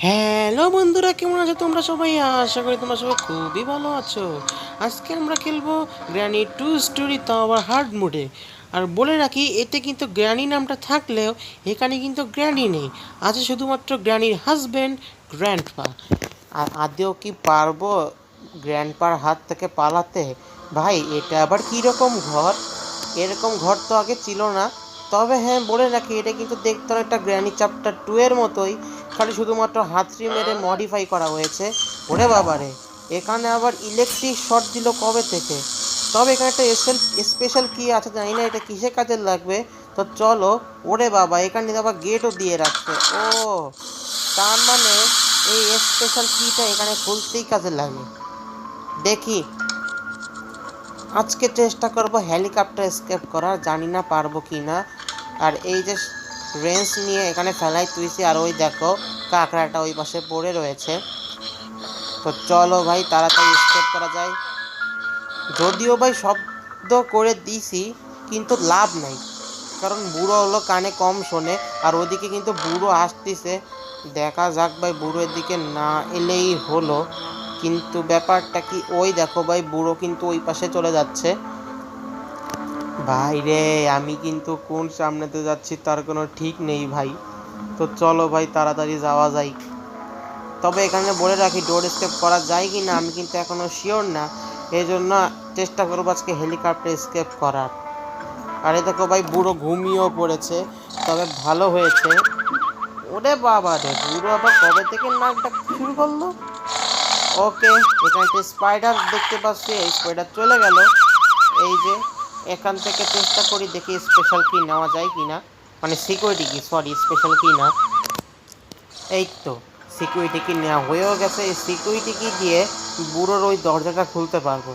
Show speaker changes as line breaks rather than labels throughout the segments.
Hello বন্ধুরা, কেমন আছো তোমরা সবাই? আশা করি তোমরা সবাই খুবই ভালো আছো। আজকে আমরা খেলবো গ্র্যানি টু স্টোরি, তাও আবার হার্ড মোডে। আর বলে রাখি, এতে কিন্তু গ্র্যানি নামটা থাকলেও এখানে কিন্তু গ্র্যানি নেই, আছে শুধুমাত্র গ্র্যানির হাজব্যান্ড গ্র্যান্ডপা। আর আদেও কি পারবো গ্র্যান্ডপার হাত থেকে পালাতে? ভাই, এটা আবার কীরকম ঘর? এরকম ঘর তো আগে ছিল না। তবে হ্যাঁ, বলে রাখি, এটা কিন্তু দেখতে অনেকটা গ্র্যানি চ্যাপ্টার 2 এর মতোই, খালি শুধুমাত্র হাতড়ি মেরে মডিফাই করা হয়েছে। ওরে বাবারে, এখানে আবার ইলেকট্রিক শর্ট দিল কবে থেকে? তবে এখানে একটা স্পেশাল কি আছে জানি না, এটা কিসে কাজে লাগবে। তো চলো। ওরে বাবা, এখানে আবার গেটও দিয়ে রাখছে। ও, তার মানে এই স্পেশাল কিটা এখানে খুলতেই কাজে লাগে। দেখি, আজকে চেষ্টা করব হেলিকপ্টার এসকেপ করার, জানি না পারবো কি না। আর এই যে রেঞ্চ নিয়ে এখানে ফেলাই তুইছি, আর ওই দেখো কাঁকড়াটা ওই পাশে পড়ে রয়েছে। তো চলো ভাই, তাড়াতাড়ি এসকেপ করা যায়। যদিও ভাই শব্দ করে দিছি, কিন্তু লাভ নাই, কারণ বুড়ো হলো কানে কম শোনে। আর ওদিকে কিন্তু বুড়ো আসতেছে। দেখা যাক ভাই, বুড়োর দিকে না এলেই হলো। কিন্তু ব্যাপারটা কি, ওই দেখো ভাই, বুড়ো কিন্তু ওই পাশে চলে যাচ্ছে। ভাই রে, আমি কিন্তু কোন সামনেতে যাচ্ছি তার কোনো ঠিক নেই ভাই। তো চলো ভাই, তাড়াতাড়ি যাওয়া যায়। তবে এখানে বলে রাখি, ডোর স্কেপ করা যায় কি না আমি কিন্তু এখনও শিওর না। এই জন্য চেষ্টা করবো আজকে হেলিকপ্টার স্কেপ করার। আরে দেখো ভাই, বুড়ো ঘুমিয়েও পড়েছে। তবে ভালো হয়েছে। ওরে বাবা রে, বুড়ো আবার কবে থেকে নাকটা শুরু করলো? ওকে, এখানে একটা স্পাইডার দেখতে পাচ্ছি, এই স্পাইডার চলে গেল। এই যে এখান থেকে চেষ্টা করি, দেখি স্পেশাল কি নেওয়া যায় কি না। মানে সিকিউরিটি কি, সরি, স্পেশাল কি না। এই তো, সিকিউরিটি কি নেওয়া হয়েও গেছে। এই সিকিউরিটি কি দিয়ে বুড়োর ওই দরজাটা খুলতে পারবো।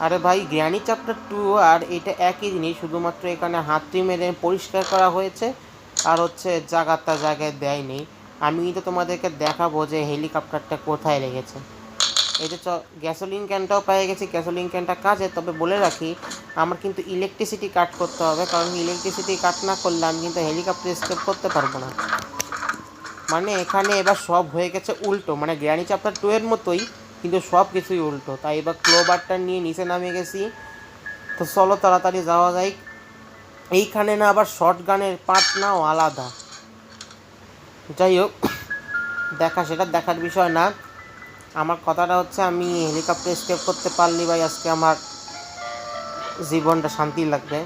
আরে ভাই, গ্র্যানি চ্যাপ্টার 2 আর এটা একই জিনিস, শুধুমাত্র এখানে হাতটি মেরে পরিষ্কার করা হয়েছে। আর হচ্ছে জায়গাটা জায়গায় দেয়নি। আমি কিন্তু তোমাদেরকে দেখাবো যে হেলিকপ্টারটা কোথায় লেগেছে। এই যে গ্যাসোলিন ক্যানটাও পেয়ে গেছি, গ্যাসোলিন ক্যানটা কাজে। তবে বলে রাখি, আমার কিন্তু ইলেকট্রিসিটি কাট করতে হবে, কারণ ইলেকট্রিসিটি কাট না করলে আমি কিন্তু হেলিকপ্টার স্কেপ করতে পারবো না। মানে এখানে এবার সব হয়ে গেছে উল্টো, মানে গ্র্যানি চ্যাপ্টার 2 এর মতোই, কিন্তু সব কিছুই উল্টো। তাই এবার ক্লোবারটা নিয়ে নিচে নামিয়ে গেছি। তো চলো তাড়াতাড়ি যাওয়া যায়। এইখানে না আবার শর্ট গানের পার্ট নাও আলাদা। যাই হোক, সেটা দেখার বিষয় না। আমার কথাটা হচ্ছে, আমি হেলিকপ্টার স্কেপ করতে পারলি ভাই, আজকে আমার জীবনটা শান্তি লাগবে।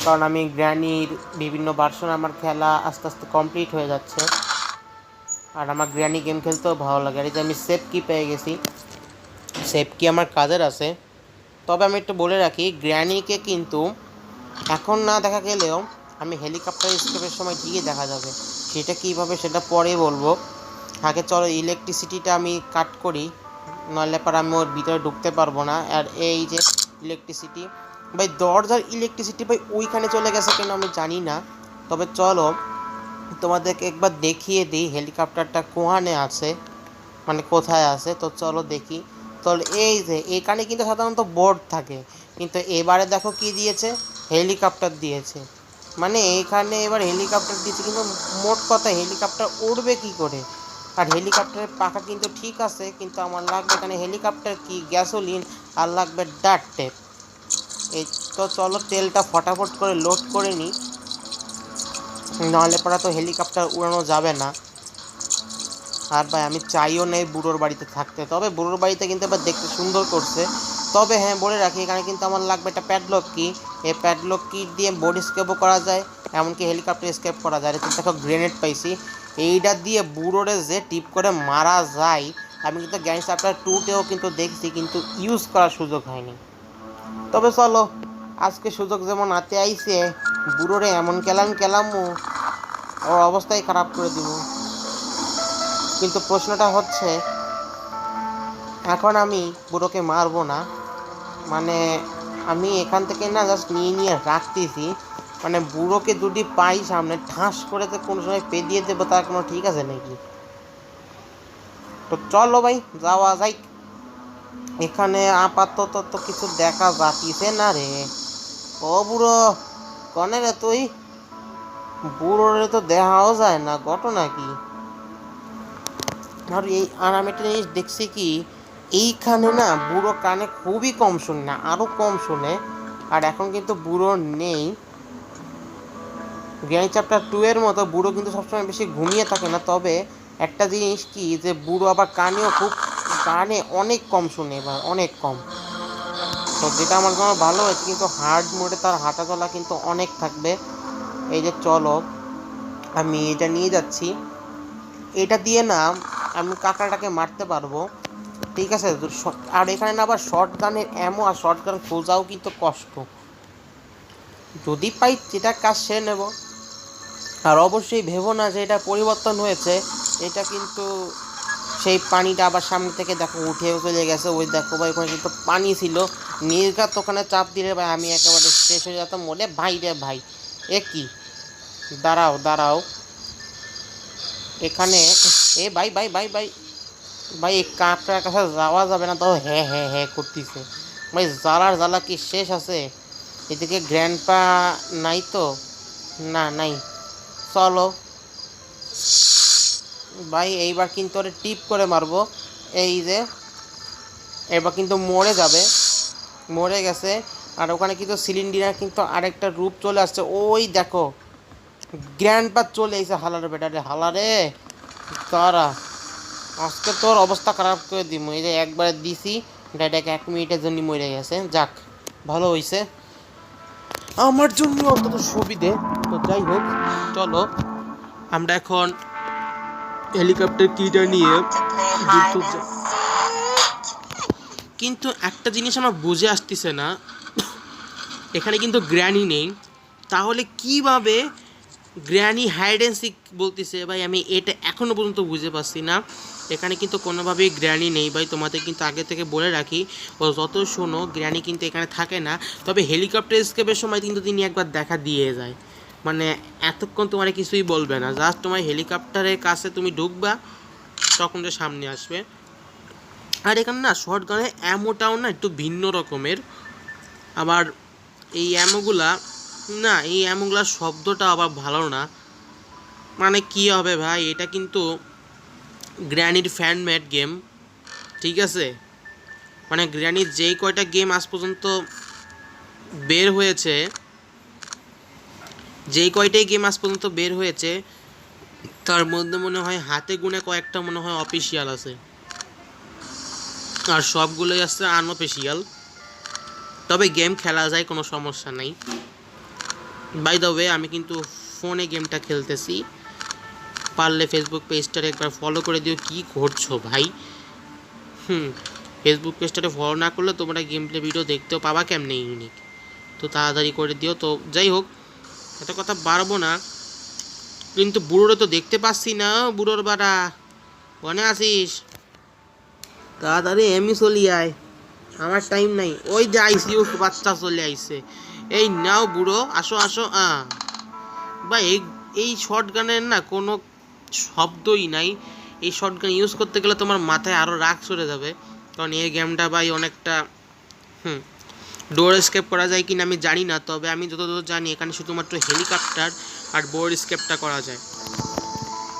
কারণ আমি গ্র্যানির বিভিন্ন ভার্সন আমার খেলা আস্তে আস্তে কমপ্লিট হয়ে যাচ্ছে। আর আমার গ্র্যানি গেম খেলতেও ভালো লাগে। আর এই যে আমি সেফ কি পেয়ে গেছি, সেফ কি আমার কাজের আছে। তবে আমি একটু বলে রাখি, গ্র্যানিকে কিন্তু এখন না দেখা গেলেও আমি হেলিকপ্টার স্কেপের সময় ঠিকই দেখা যাবে। সেটা কীভাবে সেটা পরেই বলবো। আগে চলো ইলেকট্রিসিটিটা আমি কাট করি, নইলে পর আমি ওর ভিতরে ঢুকতে পারবো না। আর এই যে ইলেকট্রিসিটি, ভাই দরজার ইলেকট্রিসিটি ভাই ওইখানে চলে গেছে কেন আমি জানি না। তবে চলো তোমাদেরকে একবার দেখিয়ে দিই হেলিকপ্টারটা কোহানে আছে, মানে কোথায় আছে। তো চলো দেখি। তো এই যে এখানে কিন্তু সাধারণত বোর্ড থাকে, কিন্তু এবারে দেখো কি দিয়েছে, হেলিকপ্টার দিয়েছে। মানে এখানে এবার হেলিকপ্টার দিয়েছে, কিন্তু মোট কথা হেলিকপ্টার উড়বে কি করে? আর হেলিকপ্টারের পাখা কিন্তু ঠিক আছে, কিন্তু আমার লাগবে এখানে হেলিকপ্টার কি, গ্যাসোলিন, আর লাগবে ডার্ট টেপ। এই তো চলো তেলটা ফটাফট করে লোড করে নিই, নাহলে পরে তো হেলিকপ্টার উড়ানো যাবে না। আর ভাই আমি চাইও নেই বুড়োর বাড়িতে থাকতে। তবে বুড়োর বাড়িতে কিন্তু এবার দেখতে সুন্দর করছে। তবে হ্যাঁ, বলে রাখি, এখানে কিন্তু আমার লাগবে একটা প্যাডলক কি। এই প্যাডলক কি দিয়ে বোর্ড স্কেপও করা যায়, এমনকি হেলিকপ্টার স্কেপ করা যায়। এটা দেখো গ্রেনেড পাইছি, এইটা দিয়ে বুড়োরে যে টিপ করে মারা যায়। আমি কিন্তু গ্যাংস চ্যাপ্টার 2-তেও কিন্তু দেখছি, কিন্তু ইউজ করার সুযোগ হয়নি। তবে চলো, আজকে সুযোগ যেমন হাতে আইছে, বুড়োরে এমন কেলামু, ওর অবস্থাই খারাপ করে দিব। কিন্তু প্রশ্নটা হচ্ছে, এখন আমি বুড়োকে মারবো না, মানে আমি এখান থেকে না জাস্ট নিয়ে রাখতেছি। মানে বুড়োকে যদি পাই সামনে, ঠাস করে তো কোনো সময় পেদিয়ে দেবো, তার কোনো ঠিক আছে নাকি? তো চলো ভাই, যাওয়া যাই। এখানে আপাতত তো কিছু দেখা যাতিছে না রে। ও বুড়ো, কনে রে তুই? বুড়োরে তো দেখাও যায় না, ঘটনা কি? আর আমি একটা জিনিস দেখছি কি, এইখানে না বুড়ো কানে খুবই কম শোনে, না আরও কম শোনে। আর এখন কিন্তু বুড়ো নেই। গ্র্যানি চ্যাপ্টার 2 এর মতো বুড়ো কিন্তু সবসময় বেশি ঘুমিয়ে থাকে না। তবে একটা জিনিস কি, যে বুড়ো আবার কানে অনেক কম শোনে, এবার অনেক কম। তো যেটা আমার জন্য ভালো হয়েছে, কিন্তু হার্ড মোডে তার হাঁটা চলা কিন্তু অনেক থাকবে। এই যে চলো, আমি এটা নিয়ে যাচ্ছি। এটা দিয়ে না আমি কাঁকড়াটাকে মারতে পারবো, ঠিক আছে। আর এখানে না আবার শর্ট গানের এমন, আর শর্ট গান খোঁজাও কিন্তু কষ্ট। যদি পাই যেটা কাজ সেরে নেব। আর অবশ্যই ভেবো না যে এটা পরিবর্তন হয়েছে, এটা কিন্তু সেই পানিটা আবার সামনে থেকে দেখো উঠেও চলে গেছে। ওই দেখো ভাই, ওখানে কিন্তু পানি ছিল, নির্ঘাত ওখানে চাপ দিলে ভাই আমি একেবারে শেষ হয়ে যেতাম। বলে ভাই রে ভাই, এ কি, দাঁড়াও দাঁড়াও এখানে। এ ভাই ভাই ভাই ভাই ভাই, এই কাঁকড়ার কাছে যাওয়া যাবে না, তাও হ্যাঁ হ্যাঁ হ্যাঁ করতেছে ভাই। জ্বালা কি শেষ আছে? এদিকে গ্র্যান্ডপা নাই তো, না নাই। চলো ভাই, এইবার কিন্তু ওরে টিপ করে মারবো। এই যে এবার কিন্তু মরে যাবে, মরে গেছে। আর ওখানে কিন্তু সিলিন্ডার কিন্তু আরেকটা রূপ চলে আসছে। ওই দেখো গ্র্যান্ডপা চলে এসে, হালারে বেটারে হালারে, তারা আজকে তোর অবস্থা খারাপ করে দিব। এই যে একবারে দিছি, ডাইরেক্ট 1 মিনিটের জন্য মরে গেছে। যাক, ভালো হয়েছে আমার জন্য, অন্তত সুবিধে। তো যাই হোক, চলো আমরা এখন হেলিকপ্টার কিটা নিয়ে কিন্তু একটা জিনিস আমার বুঝে আসতেছে না, এখানে কিন্তু গ্র্যানি নেই, তাহলে কিভাবে গ্র্যানি হাইড অ্যান্ড সিক বলতেছে ভাই? আমি এটা এখনও পর্যন্ত বুঝতে পারছি না। এখানে কিন্তু কোনোভাবেই গ্র্যানি নেই ভাই, তোমাদের কিন্তু আগে থেকে বলে রাখি। ও যত শোনো, গ্র্যানি কিন্তু এখানে থাকে না। তবে হেলিকপ্টার স্কেপের সময় কিন্তু তিনি একবার দেখা দিয়ে যায়, মানে এতক্ষণ তোমার কিছুই বলবে না, জাস্ট তোমার হেলিকপ্টারের কাছে তুমি ঢুকবা, তখন তো সামনে আসবে। আর এখানে না শর্ট গানের অ্যামোটাও না একটু ভিন্ন রকমের। আবার এই অ্যামোগুলার শব্দটা আবার ভালো না। মানে কি হবে ভাই, এটা কিন্তু গ্র্যানির ফ্যানমেড গেম, ঠিক আছে। মানে গ্র্যানির যেই কয়টা গেম আজ পর্যন্ত বের হয়েছে, তার মধ্যে মনে হয় হাতে গুনে কয়েকটা মনে হয় অফিসিয়াল আছে, আর সবগুলোই আছে আনঅফিসিয়াল। তবে গেম খেলা যায়, কোনো সমস্যা নাই। বাই দ্য ওয়ে, আমি কিন্তু ফোনে গেমটা খেলতেছি, পারলে ফেসবুক পেজটারে একবার ফলো করে দিও। কি করছো ভাই? ফেসবুক পেজটারে ফলো না করলে তোমরা গেম প্লে ভিডিও দেখতেও পাবা কেমনে ইউনিক। তো তাড়াতাড়ি করে দিও। তো যাই হোক, এত কথা বাড়বো না, কিন্তু বুড়োরে তো দেখতে পাচ্ছি না। বুড়োর বাড়া মনে আসিস? তাড়াতাড়ি এমনি চলি আয়, আমার টাইম নাই। ওই যে আইসিউ বাচ্চা চলে আইছে। এই নাও বুড়ো, আসো আসো। ভাই এই শর্ট গানের না কোনো শব্দই নাই। এই শর্ট গান ইউজ করতে গেলে তোমার মাথায় আরও রাগ চড়ে যাবে, কারণ এই গেমটা ভাই অনেকটা ডোর স্কেপ করা যায় কিনা আমি জানি না। তবে আমি যতদূর জানি এখানে শুধুমাত্র হেলিকপ্টার আর বোর্ড স্কেপটা করা যায়।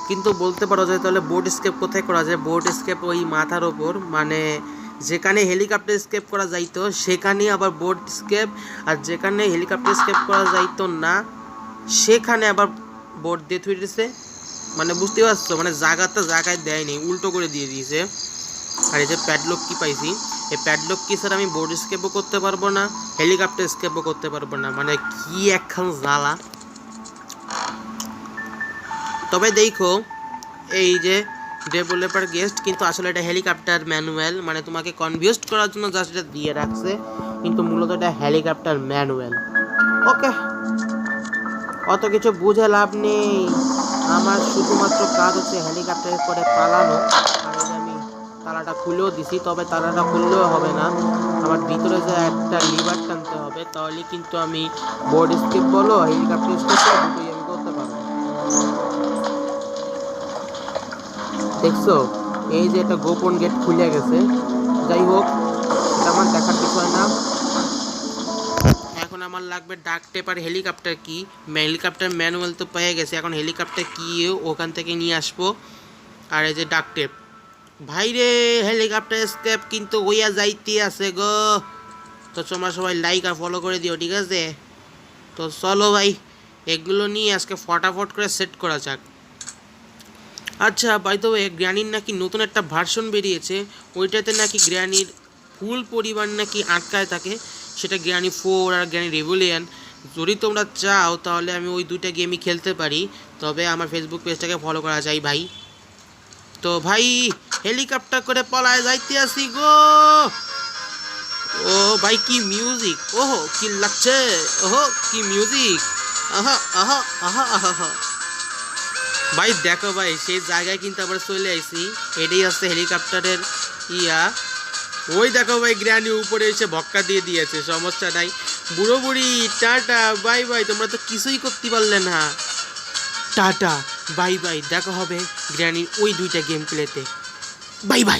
কিন্তু বলতে পারো যে তাহলে বোর্ড স্কেপ কোথায় করা যায়? বোর্ড স্কেপ ওই মাথার ওপর, মানে যেখানে হেলিকপ্টার স্কেপ করা যাইতো সেখানেই আবার বোর্ড স্কেপ, আর যেখানে হেলিকপ্টার স্কেপ করা যাইতো না সেখানে আবার বোর্ড দিয়ে থুই দিয়েছে। মানে বুঝতে পারছো, মানে জায়গায় দেয়নি, উল্টো করে দিয়ে দিয়েছে। আর এই যে প্যাডলক কি পাইছি, এই প্যাডলক কি স্যার আমি বোর্ড স্কেপও করতে পারবো না, হেলিকপ্টার স্কেপও করতে পারবো না, মানে কি একখান জ্বালা। তবে দেখো, এই যে ডেভেলপার গেস্ট, কিন্তু আসলে এটা হেলিকপ্টার ম্যানুয়াল, মানে তোমাকে কনভিউজড করার জন্য জাস্ট এটা দিয়ে রাখছে, কিন্তু মূলত এটা হেলিকপ্টার ম্যানুয়াল। ওকে, অত কিছু বুঝে লাভ নেই, আমার শুধুমাত্র কাজ হচ্ছে হেলিকপ্টারে করে পালানো। আর এই যে আমি তালাটা খুলেও দিছি, তবে তালাটা খুললেও হবে না, আমার ভিতরে যে একটা লিভার টানতে হবে, তাহলে কিন্তু আমি বোর্ড স্কেপ বলো হেলিকপ্টার স্কেপ দুটোই আমি করতে পারবো। দেখছো, এই যে একটা গোপন গেট খুলে গেছে। যাই হোক, এটা আমার দেখার বিষয় না। এখন আমার লাগবে ডাক টেপ আর হেলিকপ্টার কি। হেলিকপ্টার ম্যানুয়াল তো পেয়ে গেছে, এখন হেলিকপ্টার কি ওখান থেকে নিয়ে আসবো। আর এই যে ডাক টেপ, ভাইরে হেলিকপ্টার স্কেপ কিন্তু হইয়া যাইতে আছে গো। তো তোমরা সবাই লাইক আর ফলো করে দিও, ঠিক আছে? তো চলো ভাই, এগুলো নিয়ে আজকে ফটাফট করে সেট করা যাক। আচ্ছা বাই দ্য ওয়ে, গ্র্যানির নাকি নতুন একটা ভার্সন বেরিয়েছে, ওইটাতে নাকি গ্র্যানির ফুল পরিবার নাকি আটকায় থাকে, সেটা গ্র্যানি 4 আর গ্র্যানি রেভলিউশন। যদি তোমরা চাও তাহলে আমি ওই দুইটা গেমই খেলতে পারি, তবে আমার ফেসবুক পেজটাকে ফলো করা যায় ভাই। তো ভাই হেলিকপ্টার করে পলায় যাইতে আসি গো। ও ভাই কি মিউজিক, ওহো কি লাগছে, ওহো কি মিউজিক, আহা আহা আহা আহা। ভাই দেখো ভাই, সেই জায়গায় কিন্তু আবার চলে আইছি। এটাই হচ্ছে হেলিকপ্টারের ইয়া। ওই দেখো ভাই, গ্র্যানি উপরে এসে ভক্কা দিয়ে দিয়েছে, সমস্যা নাই। বুড়ো বুড়ি টাটা বাই বাই, তোমরা তো কিছুই করতে পারলে না। টাটা বাই বাই, দেখা হবে গ্র্যানির ওই দুইটা গেম প্লেতে। Bye bye.